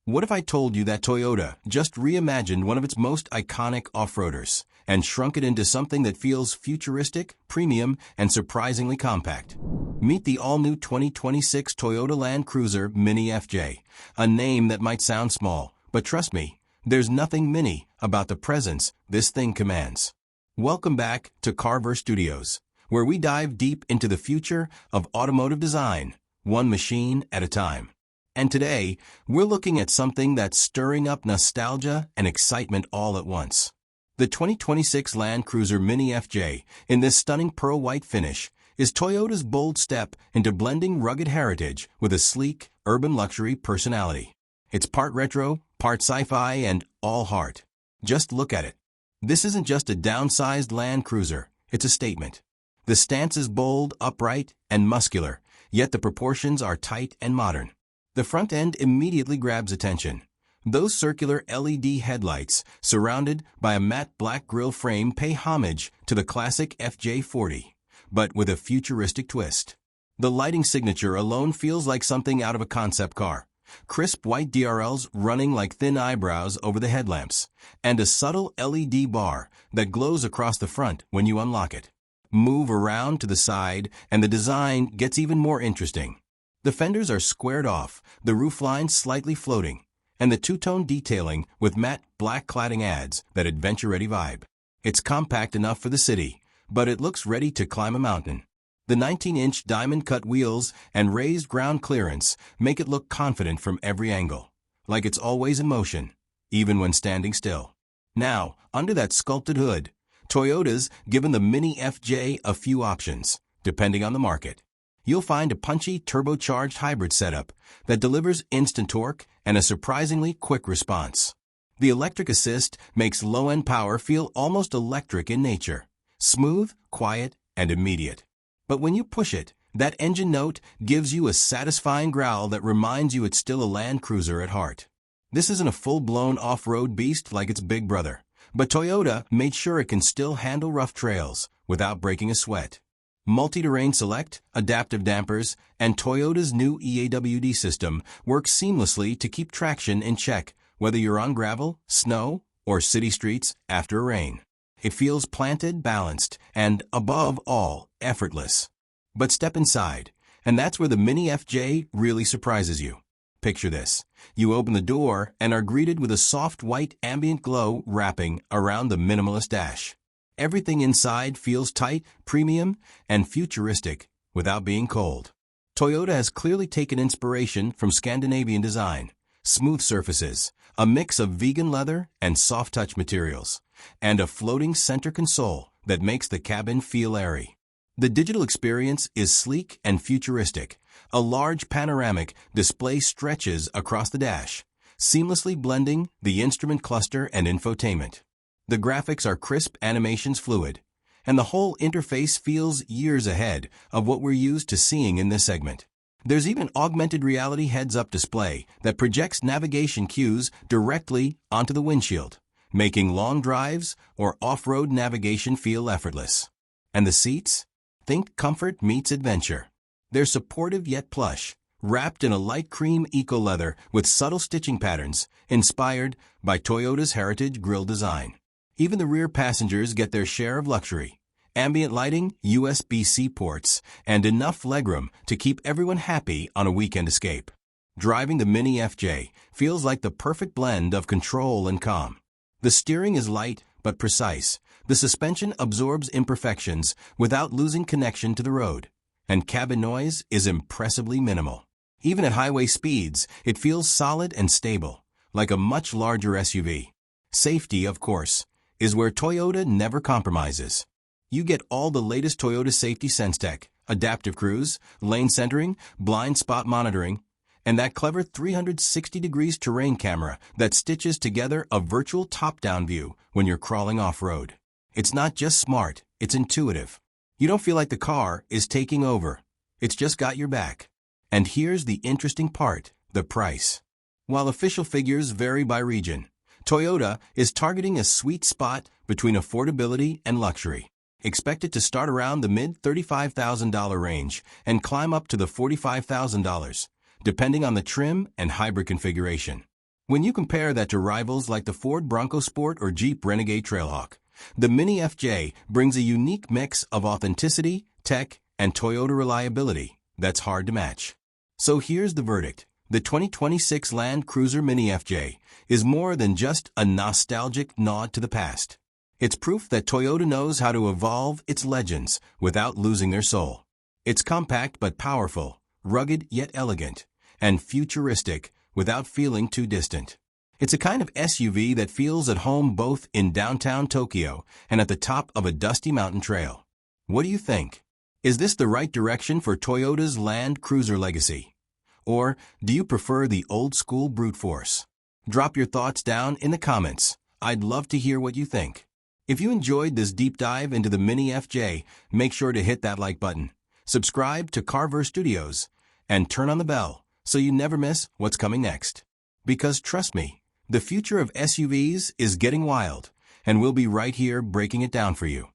What if I told you that Toyota just reimagined one of its most iconic off-roaders and shrunk it into something that feels futuristic, premium, and surprisingly compact? Meet the all-new 2026 Toyota Land Cruiser Mini FJ, a name that might sound small, but trust me, there's nothing mini about the presence this thing commands. Welcome back to Carver Studios, where we dive deep into the future of automotive design, one machine at a time. And today, we're looking at something that's stirring up nostalgia and excitement all at once. The 2026 Land Cruiser Mini FJ, in this stunning pearl white finish, is Toyota's bold step into blending rugged heritage with a sleek, urban luxury personality. It's part retro, part sci-fi, and all heart. Just look at it. This isn't just a downsized Land Cruiser, it's a statement. The stance is bold, upright, and muscular, yet the proportions are tight and modern. The front end immediately grabs attention. Those circular LED headlights, surrounded by a matte black grille frame, pay homage to the classic FJ40, but with a futuristic twist. The lighting signature alone feels like something out of a concept car. Crisp white DRLs running like thin eyebrows over the headlamps, and a subtle LED bar that glows across the front when you unlock it. Move around to the side, and the design gets even more interesting. The fenders are squared off, the roofline slightly floating, and the two-tone detailing with matte black cladding adds that adventure-ready vibe. It's compact enough for the city, but it looks ready to climb a mountain. The 19-inch diamond-cut wheels and raised ground clearance make it look confident from every angle, like it's always in motion, even when standing still. Now, under that sculpted hood, Toyota's given the Mini FJ a few options, depending on the market. You'll find a punchy turbocharged hybrid setup that delivers instant torque and a surprisingly quick response. The electric assist makes low-end power feel almost electric in nature, smooth, quiet, and immediate. But when you push it, that engine note gives you a satisfying growl that reminds you it's still a Land Cruiser at heart. This isn't a full-blown off-road beast like its big brother, but Toyota made sure it can still handle rough trails without breaking a sweat. Multi-terrain select, adaptive dampers, and Toyota's new e-AWD system work seamlessly to keep traction in check, whether you're on gravel, snow, or city streets after a rain. It feels planted, balanced, and, above all, effortless. But step inside, and that's where the Mini FJ really surprises you. Picture this. You open the door and are greeted with a soft white ambient glow wrapping around the minimalist dash. Everything inside feels tight, premium, and futuristic without being cold. Toyota has clearly taken inspiration from Scandinavian design. Smooth surfaces, a mix of vegan leather and soft-touch materials, and a floating center console that makes the cabin feel airy. The digital experience is sleek and futuristic. A large panoramic display stretches across the dash, seamlessly blending the instrument cluster and infotainment. The graphics are crisp, animations fluid, and the whole interface feels years ahead of what we're used to seeing in this segment. There's even augmented reality heads-up display that projects navigation cues directly onto the windshield, making long drives or off-road navigation feel effortless. And the seats? Think comfort meets adventure. They're supportive yet plush, wrapped in a light cream eco-leather with subtle stitching patterns, inspired by Toyota's heritage grille design. Even the rear passengers get their share of luxury. Ambient lighting, USB-C ports, and enough legroom to keep everyone happy on a weekend escape. Driving the Mini FJ feels like the perfect blend of control and calm. The steering is light but precise. The suspension absorbs imperfections without losing connection to the road. And cabin noise is impressively minimal. Even at highway speeds, it feels solid and stable, like a much larger SUV. Safety, of course, is where Toyota never compromises. You get all the latest Toyota safety sense tech, adaptive cruise, lane centering, blind spot monitoring, and that clever 360 degrees terrain camera that stitches together a virtual top-down view when you're crawling off-road. It's not just smart, it's intuitive. You don't feel like the car is taking over. It's just got your back. And here's the interesting part, the price. While official figures vary by region, Toyota is targeting a sweet spot between affordability and luxury. Expect it to start around the mid-$35,000 range and climb up to the $45,000, depending on the trim and hybrid configuration. When you compare that to rivals like the Ford Bronco Sport or Jeep Renegade Trailhawk, the Mini FJ brings a unique mix of authenticity, tech, and Toyota reliability that's hard to match. So here's the verdict. The 2026 Land Cruiser Mini FJ is more than just a nostalgic nod to the past. It's proof that Toyota knows how to evolve its legends without losing their soul. It's compact but powerful, rugged yet elegant, and futuristic without feeling too distant. It's a kind of SUV that feels at home both in downtown Tokyo and at the top of a dusty mountain trail. What do you think? Is this the right direction for Toyota's Land Cruiser legacy? Or do you prefer the old-school brute force? Drop your thoughts down in the comments. I'd love to hear what you think. If you enjoyed this deep dive into the Mini FJ, make sure to hit that like button, subscribe to Carver Studios, and turn on the bell so you never miss what's coming next. Because trust me, the future of SUVs is getting wild, and we'll be right here breaking it down for you.